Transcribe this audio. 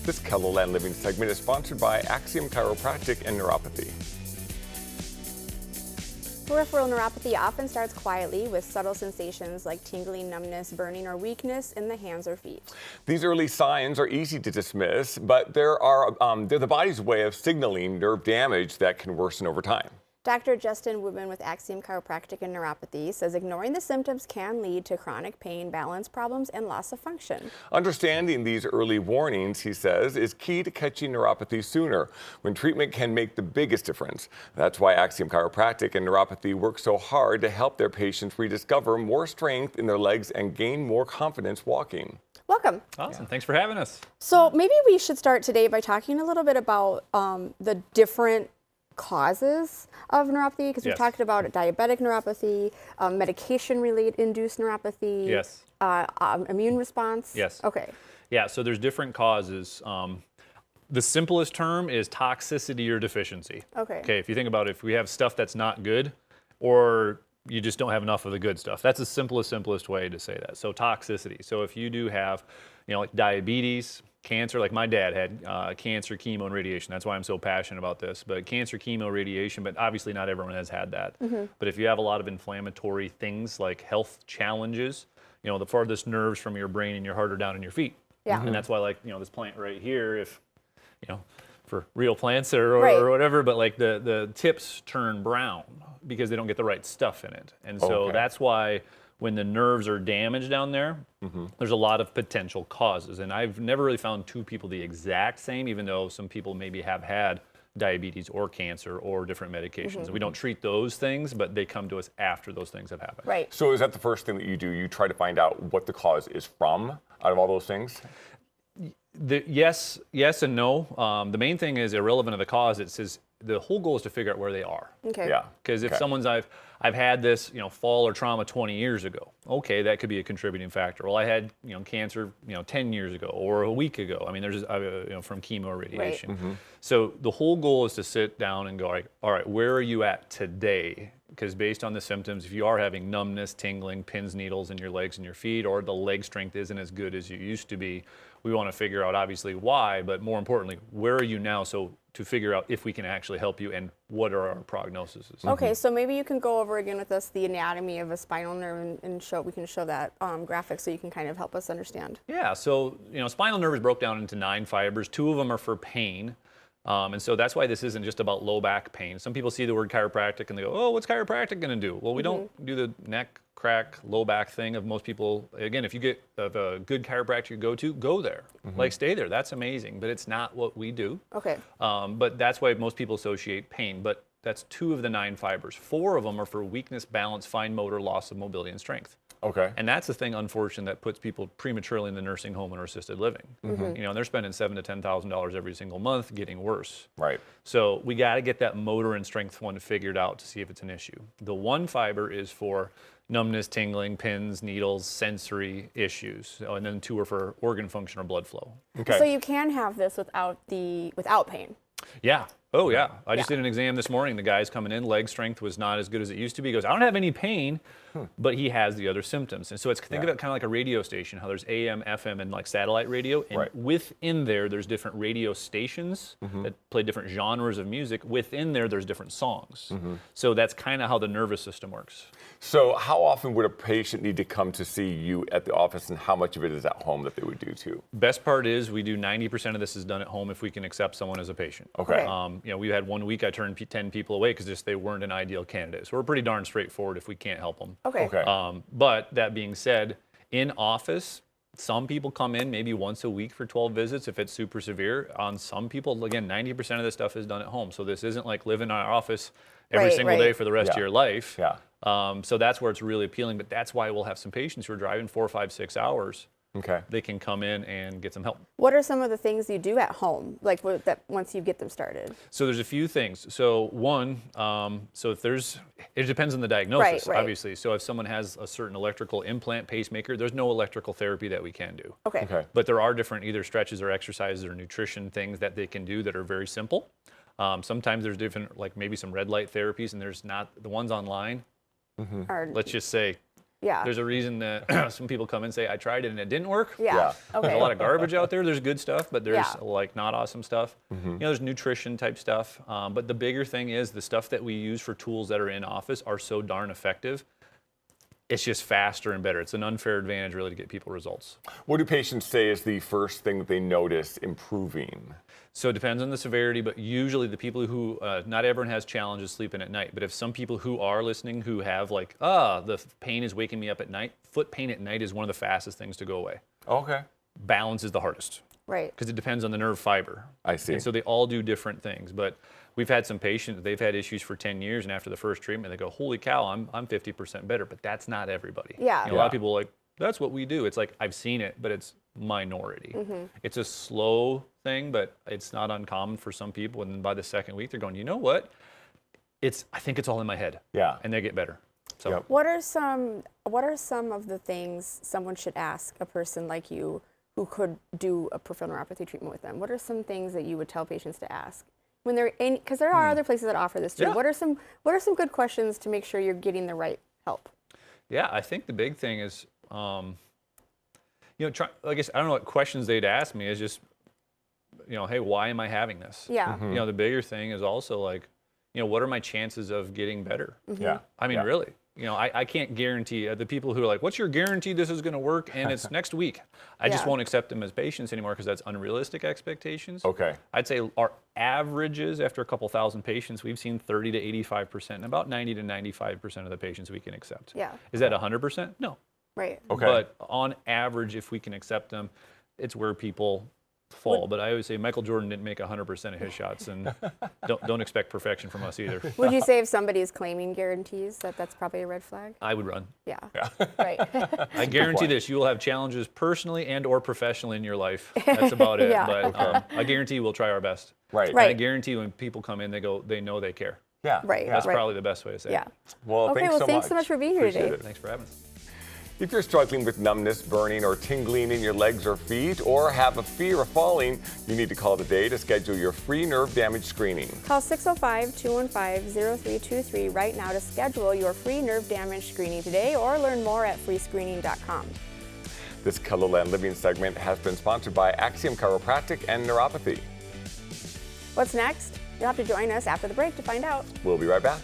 This Keloland Living segment is sponsored by Axiom Chiropractic and Neuropathy. Peripheral neuropathy often starts quietly with subtle sensations like tingling, numbness, burning, or weakness in the hands or feet. These early signs are easy to dismiss, but they're the body's way of signaling nerve damage that can worsen over time. Dr. Justin Wubben with Axiom Chiropractic and Neuropathy says ignoring the symptoms can lead to chronic pain, balance problems, and loss of function. Understanding these early warnings, he says, is key to catching neuropathy sooner, when treatment can make the biggest difference. That's why Axiom Chiropractic and Neuropathy work so hard to help their patients rediscover more strength in their legs and gain more confidence walking. Welcome. Awesome. Thanks for having us. So maybe we should start today by talking a little bit about the different causes of neuropathy, because we've talked about diabetic neuropathy, medication-related induced neuropathy, Yes. Immune response. Yes. Okay. Yeah, so there's different causes. The simplest term is toxicity or deficiency. Okay. Okay, if you think about it, if we have stuff that's not good, or you just don't have enough of the good stuff, that's the simplest way to say that. So toxicity. So if you do have, like diabetes, cancer, like my dad had cancer, chemo, and radiation. That's why I'm so passionate about this. But cancer, chemo, radiation, but obviously not everyone has had that. But if you have a lot of inflammatory things like health challenges, the farthest nerves from your brain and your heart are down in your feet. Yeah. And that's why, like, this plant right here, if, for real plants or whatever, but like the tips turn brown because they don't get the right stuff in it. And so that's why when the nerves are damaged down there, there's a lot of potential causes. And I've never really found two people the exact same, even though some people maybe have had diabetes or cancer or different medications. And we don't treat those things, but they come to us after those things have happened. Right. So is that the first thing that you do? You try to find out what the cause is from out of all those things? Yes and no. The main thing is irrelevant of the cause. It says the whole goal is to figure out where they are. Okay. Yeah. Because if someone's I've had this fall or trauma 20 years ago, okay, that could be a contributing factor. Well, I had cancer 10 years ago or a week ago. I mean, there's from chemo or radiation. Right. So the whole goal is to sit down and go, all right, where are you at today? Because based on the symptoms, if you are having numbness, tingling, pins, needles in your legs and your feet, or the leg strength isn't as good as you used to be, we want to figure out obviously why, but more importantly, where are you now? So to figure out if we can actually help you and what are our prognoses. Okay, so maybe you can go over again with us the anatomy of a spinal nerve and we can show that graphic so you can kind of help us understand. Yeah, so spinal nerve is broke down into 9 fibers. 2 of them are for pain. And so that's why this isn't just about low back pain. Some people see the word chiropractic and they go, oh, what's chiropractic going to do? Well, we don't do the neck crack, low back thing of most people. Again, if you get a good chiropractor you go there. Like, stay there. That's amazing. But it's not what we do. Okay. But that's why most people associate pain. But that's 2 of the 9 fibers. 4 of them are for weakness, balance, fine motor, loss of mobility, and strength. Okay. And that's the thing, unfortunately, that puts people prematurely in the nursing home or assisted living. And they're spending $7,000 to $10,000 every single month, getting worse. Right. So we got to get that motor and strength one figured out to see if it's an issue. The 1 fiber is for numbness, tingling, pins, needles, sensory issues, and then 2 are for organ function or blood flow. Okay. So you can have this without pain. Yeah. Oh, yeah. I just did an exam this morning. The guy's coming in, leg strength was not as good as it used to be. He goes, I don't have any pain, but he has the other symptoms. And so think of it kind of like a radio station, how there's AM, FM, and like satellite radio. And within there's different radio stations that play different genres of music. Within there's different songs. So that's kind of how the nervous system works. So how often would a patient need to come to see you at the office, and how much of it is at home that they would do too? Best part is we do 90% of this is done at home if we can accept someone as a patient. Okay. We had 1 week I turned 10 people away because they weren't an ideal candidate. So we're pretty darn straightforward if we can't help them. Okay. But that being said, in office, some people come in maybe once a week for 12 visits if it's super severe. On some people, again, 90% of this stuff is done at home. So this isn't like live in our office every single day for the rest of your life. Yeah. So that's where it's really appealing. But that's why we'll have some patients who are driving 4, 5, 6 hours. Okay. They can come in and get some help. What are some of the things you do at home, like that once you get them started? So there's a few things. So one, it depends on the diagnosis, obviously. So if someone has a certain electrical implant pacemaker, there's no electrical therapy that we can do. Okay. But there are different either stretches or exercises or nutrition things that they can do that are very simple. Sometimes there's different, like maybe some red light therapies, and there's not the ones online. Let's just say Yeah. There's a reason that some people come and say, I tried it and it didn't work. Yeah. There's Okay. a lot of garbage out there. There's good stuff, but there's Yeah. like not awesome stuff. You know, there's nutrition type stuff. But the bigger thing is the stuff that we use for tools that are in office are so darn effective. It's just faster and better. It's an unfair advantage really to get people results. What do patients say is the first thing that they notice improving? So it depends on the severity, but usually the people who, not everyone has challenges sleeping at night, but if some people who are listening who have like, the pain is waking me up at night, foot pain at night is one of the fastest things to go away. Okay. Balance is the hardest. Right. Because it depends on the nerve fiber. I see. And so they all do different things. But we've had some patients, they've had issues for 10 years, and after the first treatment, they go, holy cow, I'm 50% better. But that's not everybody. Yeah. You know, a lot of people are like, that's what we do. It's like, I've seen it, but it's minority. It's a slow thing, but it's not uncommon for some people. And then by the second week, they're going, you know what? I think it's all in my head. Yeah. And they get better. So Yep. What are some of the things someone should ask a person like you who could do a peripheral neuropathy treatment with them? What are some things that you would tell patients to ask when they're in? Because there are other places that offer this too. Yeah. What are some good questions to make sure you're getting the right help? yeah, I think the big thing is, I guess I don't know what questions they'd ask me. Is just, hey, why am I having this? Yeah. The bigger thing is also like, what are my chances of getting better? Yeah. I mean, Yeah. really, I can't guarantee the people who are like, what's your guarantee this is going to work and it's next week? I just Yeah. won't accept them as patients anymore because that's unrealistic expectations. Okay. I'd say our averages after a couple thousand patients, we've seen 30 to 85% and about 90 to 95% of the patients we can accept. Yeah. Is that 100%? No. Right. Okay. But on average, if we can accept them, it's where people fall. But I always say Michael Jordan didn't make 100% of his shots, and don't expect perfection from us either. Would you say if somebody is claiming guarantees that's probably a red flag? I would run. Yeah. Right. I guarantee this: you will have challenges personally and or professionally in your life. That's about it. Yeah. But I guarantee we'll try our best. Right. Right. And I guarantee when people come in, they know they care. Yeah. Right. Yeah. That's Right. probably the best way to say Yeah. it. Well, Okay. thanks Well, so thanks much. so much for being here Appreciate today. it. Thanks for having us. If you're struggling with numbness, burning, or tingling in your legs or feet, or have a fear of falling, you need to call today to schedule your free nerve damage screening. Call 605-215-0323 right now to schedule your free nerve damage screening today or learn more at freescreening.com. This Colorland Living segment has been sponsored by Axiom Chiropractic and Neuropathy. What's next? You'll have to join us after the break to find out. We'll be right back.